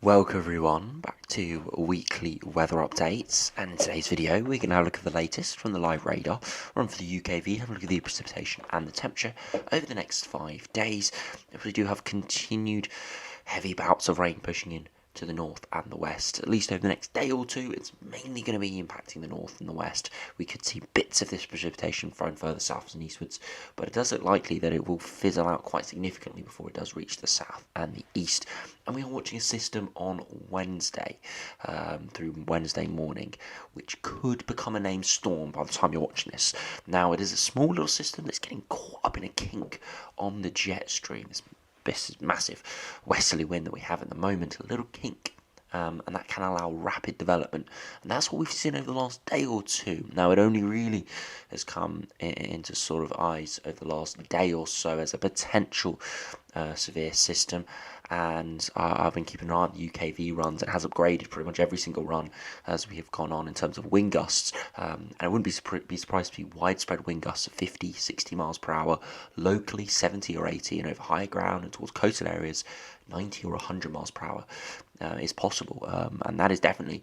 Welcome everyone back to weekly weather updates, and in today's video we're going to have a look at the latest from the live radar, run for the UKV, have a look at the precipitation and the temperature over the next 5 days. If we do have continued heavy bouts of rain pushing in to the north and the west, at least over the next day or two, it's mainly going to be impacting the north and the west. We could see bits of this precipitation thrown further south and eastwards, but it does look likely that it will fizzle out quite significantly before it does reach the south and the east. And we are watching a system on Wednesday, through Wednesday morning, which could become a named storm by the time you're watching this. Now, it is a small little system that's getting caught up in a kink on the jet stream. This massive westerly wind that we have at the moment, a little kink, and that can allow rapid development, and that's what we've seen over the last day or two. Now, it only really has come into sort of eyes over the last day or so as a potential severe system, and I've been keeping an eye on the UKV runs. It has upgraded pretty much every single run as we have gone on in terms of wind gusts, and I wouldn't be surprised to see widespread wind gusts of 50, 60 miles per hour, locally 70 or 80, and over higher ground and towards coastal areas 90 or 100 miles per hour is possible, and that is definitely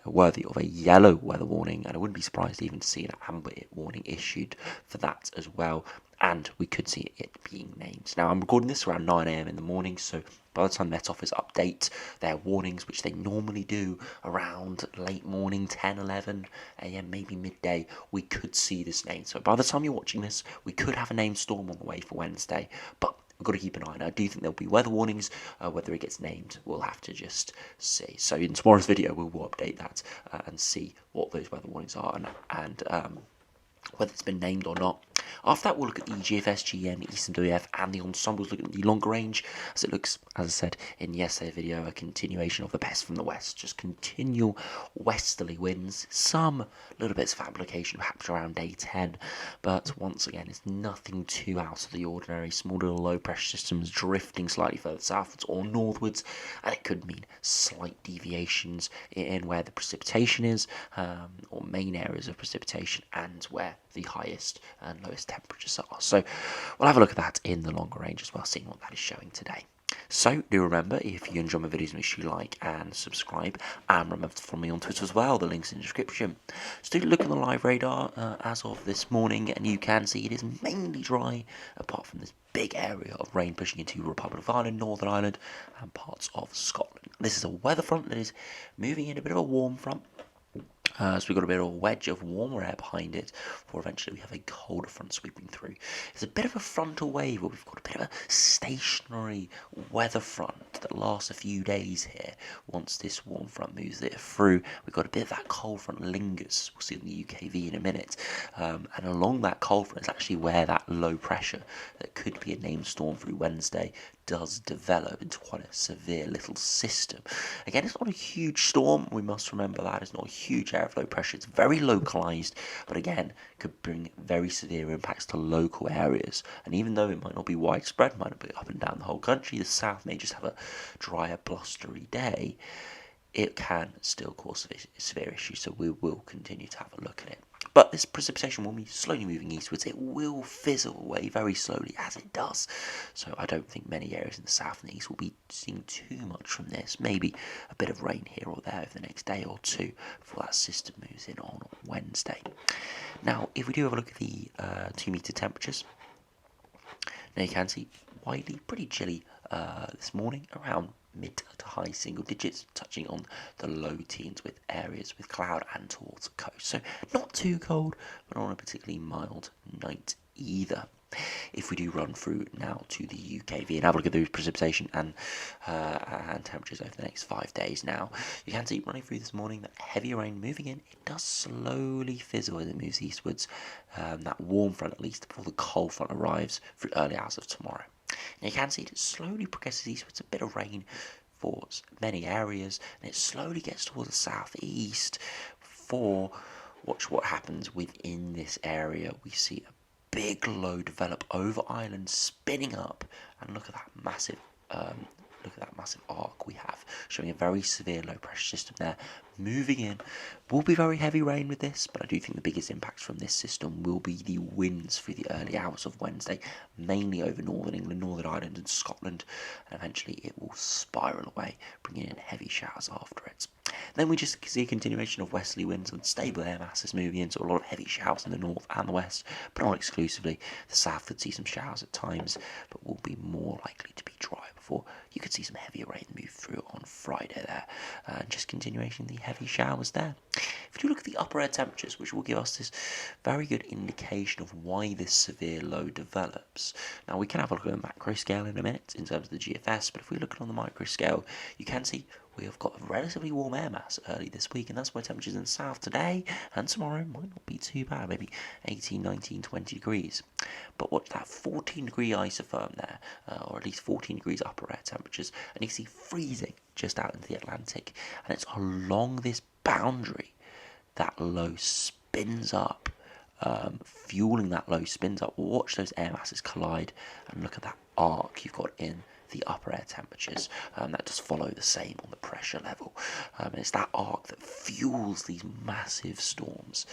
worthy of a yellow weather warning, and I wouldn't be surprised even to see an amber warning issued for that as well, and we could see it being named. Now, I'm recording this around 9 a.m. in the morning, so by the time Met Office update their warnings, which they normally do around late morning, 10, 11 a.m., maybe midday, we could see this name. So by the time you're watching this, we could have a named storm on the way for Wednesday, but we've got to keep an eye on it. I do think there'll be weather warnings. Whether it gets named, we'll have to just see. So in tomorrow's video, we will update that and see what those weather warnings are and whether it's been named or not. After that, we'll look at the GFS, GM, Eastern WF, and the Ensembles, looking at the longer range, as it looks, as I said in yesterday's video, a continuation of the best from the west. Just continual westerly winds, some little bits of application perhaps around day 10, but once again, it's nothing too out of the ordinary. Small little low pressure systems drifting slightly further southwards or northwards, and it could mean slight deviations in where the precipitation is, or main areas of precipitation, and where the highest and lowest temperatures are. So we'll have a look at that in the longer range as well, seeing what that is showing today. So do remember, if you enjoy my videos, make sure you like and subscribe, and remember to follow me on Twitter as well. The link's in the description. So do look at the live radar as of this morning, and you can see it is mainly dry, apart from this big area of rain pushing into Republic of Ireland, Northern Ireland, and parts of Scotland. This is a weather front that is moving in, a bit of a warm front. So we've got a bit of a wedge of warmer air behind it, before eventually we have a colder front sweeping through. It's a bit of a frontal wave, but we've got a bit of a stationary weather front that lasts a few days here. Once this warm front moves it through, we've got a bit of that cold front lingers. We'll see it in the UKV in a minute. And along that cold front is actually where that low pressure that could be a named storm through Wednesday does develop into quite a severe little system. Again, it's not a huge storm. We must remember that. It's not a huge area of low pressure. It's very localized, but again, could bring very severe impacts to local areas. And even though it might not be widespread, might not be up and down the whole country, the south may just have a drier, blustery day, it can still cause severe issues. So we will continue to have a look at it. But this precipitation will be slowly moving eastwards. It will fizzle away very slowly, as it does. So I don't think many areas in the south and the east will be seeing too much from this. Maybe a bit of rain here or there over the next day or two before that system moves in on Wednesday. Now, if we do have a look at the 2-meter temperatures, now you can see widely pretty chilly this morning, around mid to high single digits, touching on the low teens with areas with cloud and towards the coast. So not too cold, but not a particularly mild night either. If we do run through now to the UKV and have a look at the precipitation and temperatures over the next 5 days now, you can see running through this morning that heavy rain moving in. It does slowly fizzle as it moves eastwards, that warm front at least, before the cold front arrives through early hours of tomorrow. Now you can see it slowly progresses eastwards, a bit of rain for many areas, and it slowly gets towards the southeast. For watch what happens within this area. We see a big low develop over Ireland, spinning up, and look at that massive arc we have, showing a very severe low pressure system there moving in. Will be very heavy rain with this, but I do think the biggest impacts from this system will be the winds through the early hours of Wednesday, mainly over northern England, Northern Ireland and Scotland, and eventually it will spiral away, bringing in heavy showers after it. Then we just see a continuation of westerly winds and stable air masses moving into a lot of heavy showers in the north and the west, but not exclusively. The south could see some showers at times, but will be more likely to be dry before you could see some heavier rain move through on Friday there. And just continuation of the heavy showers there. If you look at the upper air temperatures, which will give us this very good indication of why this severe low develops. Now we can have a look at the macro scale in a minute in terms of the GFS, but if we look at on the micro scale, you can see we have got a relatively warm air mass early this week, and that's why temperatures in the south today and tomorrow might not be too bad, maybe 18, 19, 20 degrees. But watch that 14 degree isotherm there, or at least 14 degrees upper air temperatures, and you can see freezing just out into the Atlantic, and it's along this boundary that low spins up, fueling that low spins up. Watch those air masses collide and look at that arc you've got in the upper air temperatures. That does follow the same on the pressure level. And it's that arc that fuels these massive storms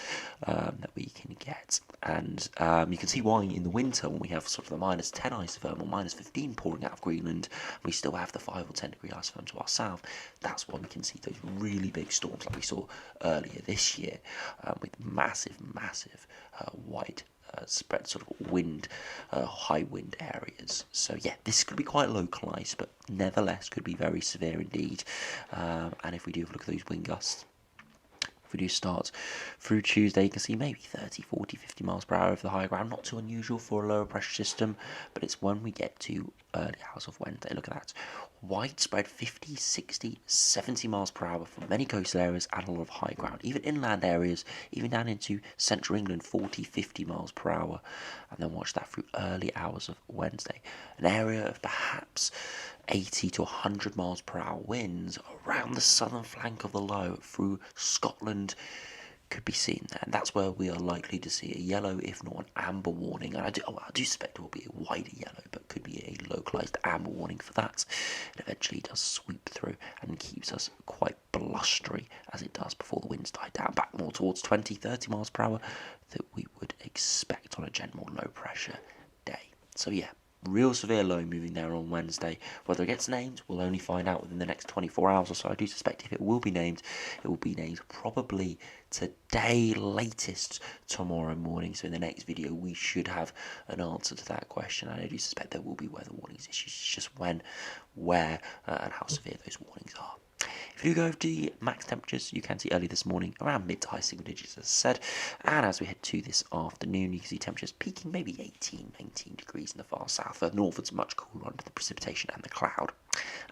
that we can get. And you can see why in the winter, when we have sort of the minus 10 isotherm or minus 15 pouring out of Greenland, we still have the 5 or 10 degree isotherm to our south. That's why we can see those really big storms like we saw earlier this year, with massive wide spread sort of wind, high wind areas. So yeah, this could be quite localised, but nevertheless could be very severe indeed. And if we do look at those wind gusts, if we do start through Tuesday, you can see maybe 30, 40, 50 miles per hour over the high ground. Not too unusual for a lower pressure system, but it's when we get to early hours of Wednesday. Look at that. Widespread 50, 60, 70 miles per hour for many coastal areas and a lot of high ground. Even inland areas, even down into central England, 40, 50 miles per hour. And then watch that through early hours of Wednesday. An area of perhaps 80 to 100 miles per hour winds around the southern flank of the low through Scotland could be seen there, and that's where we are likely to see a yellow, if not an amber warning. And I do suspect it will be a wider yellow, but could be a localised amber warning for that. It eventually does sweep through and keeps us quite blustery as it does before the winds die down back more towards 20, 30 miles per hour that we would expect on a general low pressure day. So yeah, real severe low moving there on Wednesday. Whether it gets named, we'll only find out within the next 24 hours or so. I do suspect if it will be named probably today, latest tomorrow morning. So in the next video, we should have an answer to that question. And I do suspect there will be weather warnings issues. It's just when, where, and how severe those warnings are. If you go over to the max temperatures, you can see early this morning around mid to high single digits, as I said. And as we head to this afternoon, you can see temperatures peaking maybe 18, 19 degrees in the far south. The northwards much cooler under the precipitation and the cloud.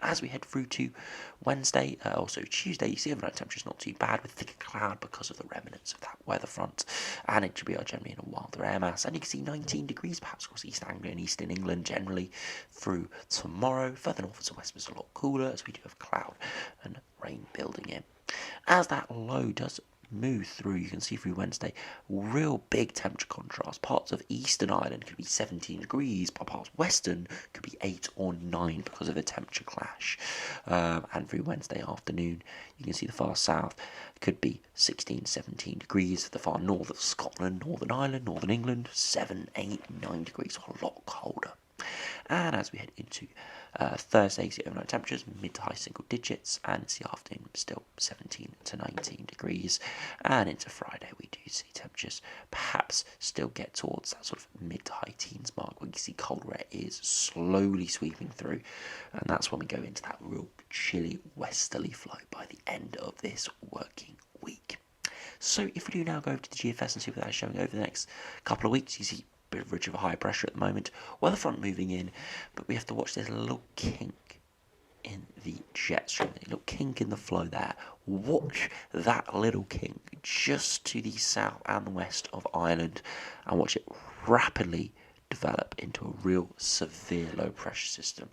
As we head through to Wednesday, also Tuesday, you see overnight temperatures not too bad with thicker cloud because of the remnants of that weather front. And it should be generally in a wilder air mass. And you can see 19 degrees perhaps across East Anglia and Eastern England generally through tomorrow. Further northwards and westwards a lot cooler as we do have cloud and rain building in. As that low does move through, you can see through Wednesday, real big temperature contrast. Parts of Eastern Ireland could be 17 degrees, but parts of Western could be 8 or 9 because of the temperature clash. And through Wednesday afternoon, you can see the far south could be 16, 17 degrees. The far north of Scotland, Northern Ireland, Northern England, 7, 8, 9 degrees, a lot colder. And as we head into Thursday, the overnight temperatures mid to high single digits, and it's the afternoon still 17 to 19 degrees. And into Friday, we do see temperatures perhaps still get towards that sort of mid to high teens mark, where you see colder air is slowly sweeping through, and that's when we go into that real chilly westerly flow by the end of this working week. So if we do now go over to the GFS and see what that's showing over the next couple of weeks, you see bit of ridge of a high pressure at the moment, weather front moving in, but we have to watch this little kink in the jet stream, a little kink in the flow there. Watch that little kink just to the south and the west of Ireland and watch it rapidly develop into a real severe low pressure system.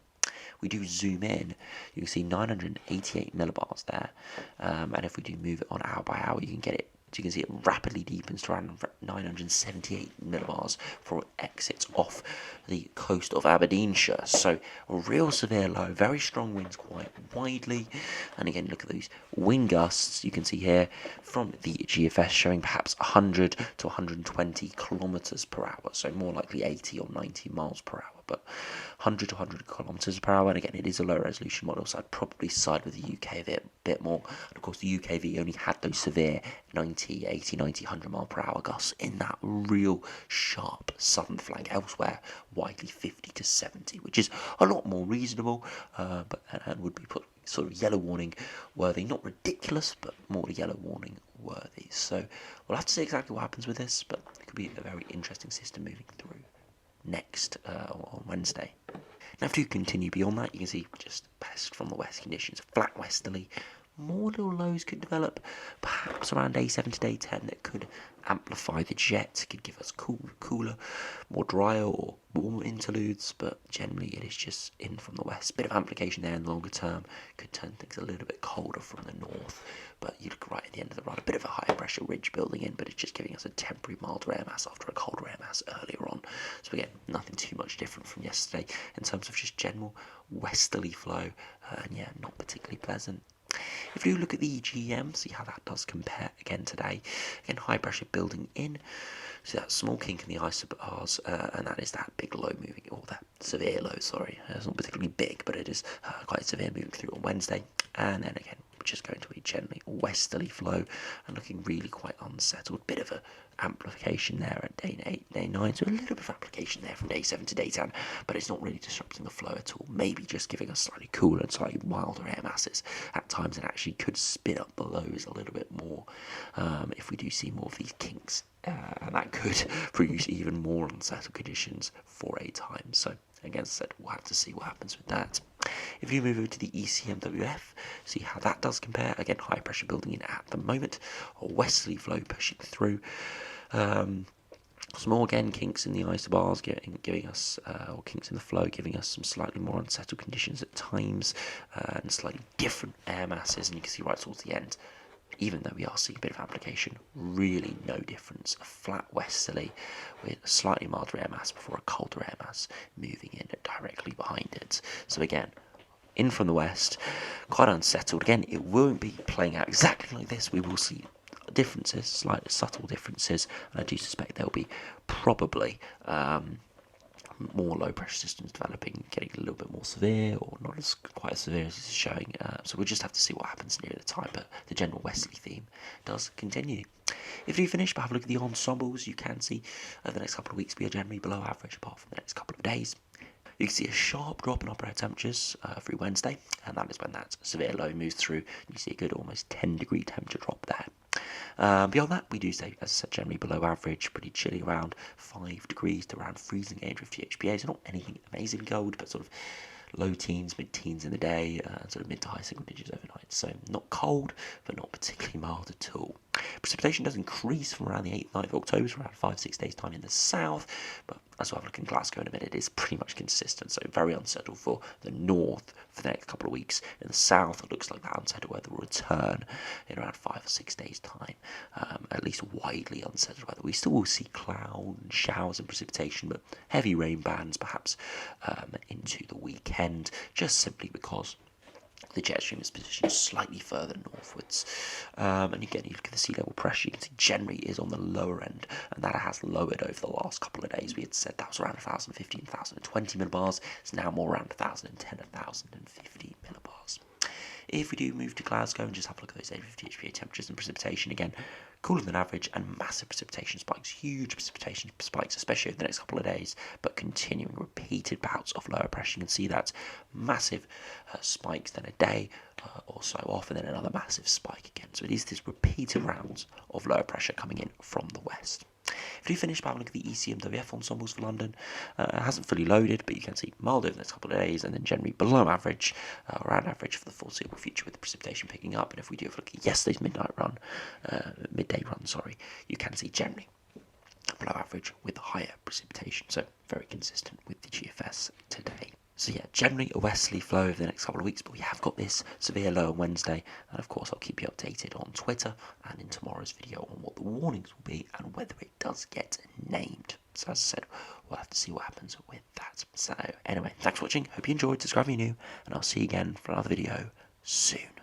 We do zoom in, you can see 988 millibars there, and if we do move it on hour by hour, you can get it So you can see it rapidly deepens to around 978 millibars before it exits off the coast of Aberdeenshire. So a real severe low, very strong winds quite widely. And again, look at these wind gusts you can see here from the GFS showing perhaps 100 to 120 kilometers per hour. So more likely 80 or 90 miles per hour. But 100 to 100 kilometers per hour, and again, it is a low resolution model, so I'd probably side with the UKV a bit more. And of course, the UKV only had those severe 90, 80, 90, 100 mile per hour gusts in that real sharp southern flank. Elsewhere, widely 50 to 70, which is a lot more reasonable, but and would be put sort of yellow warning worthy. Not ridiculous, but more yellow warning worthy. So we'll have to see exactly what happens with this, but it could be a very interesting system moving through next on Wednesday. Now, if you continue beyond that, you can see just pest from the west conditions, flat westerly. More little lows could develop, perhaps around day 7 to day 10, that could amplify the jet, could give us cooler, more drier or warmer interludes, but generally it is just in from the west. Bit of amplification there in the longer term, could turn things a little bit colder from the north, but you look right at the end of the run, a bit of a higher pressure ridge building in, but it's just giving us a temporary milder air mass after a colder air mass earlier on. So again, nothing too much different from yesterday in terms of just general westerly flow, and yeah, not particularly pleasant. If you look at the EGM, see how that does compare again today. Again, high pressure building in. See that small kink in the isobars, and that is that big low moving, or that severe low, sorry. It's not particularly big, but it is quite severe moving through on Wednesday. And then again, we're just going to be generally westerly flow and looking really quite unsettled. Bit of a amplification there at day 8, day 9, so a little bit of application there from day 7 to day 10, but it's not really disrupting the flow at all. Maybe just giving us slightly cooler and slightly milder air masses at times, and actually could spin up the lows a little bit more if we do see more of these kinks, and that could produce even more unsettled conditions for a time. So again, as I said, we'll have to see what happens with that. If you move over to the ECMWF, see how that does compare. Again, high pressure building in at the moment, a westerly flow pushing through. Small again kinks in the isobars giving us, or kinks in the flow, giving us some slightly more unsettled conditions at times, and slightly different air masses. And you can see right towards the end, even though we are seeing a bit of application, really no difference. A flat westerly with a slightly milder air mass before a colder air mass moving in directly behind it. So again, in from the west, quite unsettled. Again, it won't be playing out exactly like this. We will see differences, slightly subtle differences, and I do suspect there'll be probably more low pressure systems developing, getting a little bit more severe, or not as quite as severe as it's showing. So we'll just have to see what happens near the time, but the general westerly theme does continue. If you finish, but have a look at the ensembles, you can see over the next couple of weeks we are generally below average, apart from the next couple of days. You can see a sharp drop in upper air temperatures through Wednesday, and that is when that severe low moves through. You see a good almost 10-degree temperature drop there. Beyond that, we do stay, as I said, generally below average, pretty chilly, around 5 degrees to around freezing age with THPA. So not anything amazingly cold, but sort of low teens, mid-teens in the day, sort of mid to high single digits overnight. So not cold, but not particularly mild at all. Precipitation does increase from around the 8th, 9th of October, so around 5-6 days' time in the south, but as we'll have a look in Glasgow in a minute, it is pretty much consistent, so very unsettled for the north for the next couple of weeks. In the south, it looks like that unsettled weather will return in around 5 or 6 days' time, at least widely unsettled weather. We still will see cloud and showers and precipitation, but heavy rain bands perhaps into the weekend, just simply because the jet stream is positioned slightly further northwards. And again, you look at the sea level pressure, you can see generally is on the lower end, and that has lowered over the last couple of days. We had said that was around 1,015, 1,020 millibars. It's now more around 1,010, 1,015 millibars. If we do move to Glasgow and just have a look at those 850 HPA temperatures and precipitation, again, cooler than average and massive precipitation spikes, huge precipitation spikes, especially over the next couple of days, but continuing repeated bouts of lower pressure. You can see that massive spikes, then a day or so off, and then another massive spike again. So it is this repeated rounds of lower pressure coming in from the west. If you finish by having a look at the ECMWF ensembles for London, it hasn't fully loaded, but you can see mild over the next couple of days, and then generally below average, around average for the foreseeable future, with the precipitation picking up. And if we do have a look at yesterday's midday run, you can see generally below average with higher precipitation. So very consistent with the GFS today. So yeah, generally a westerly flow over the next couple of weeks, but we have got this severe low on Wednesday, and of course I'll keep you updated on Twitter and in tomorrow's video on what the warnings will be and whether it does get named. So as I said, we'll have to see what happens with that. So anyway, thanks for watching, hope you enjoyed, subscribe if you're new, and I'll see you again for another video soon.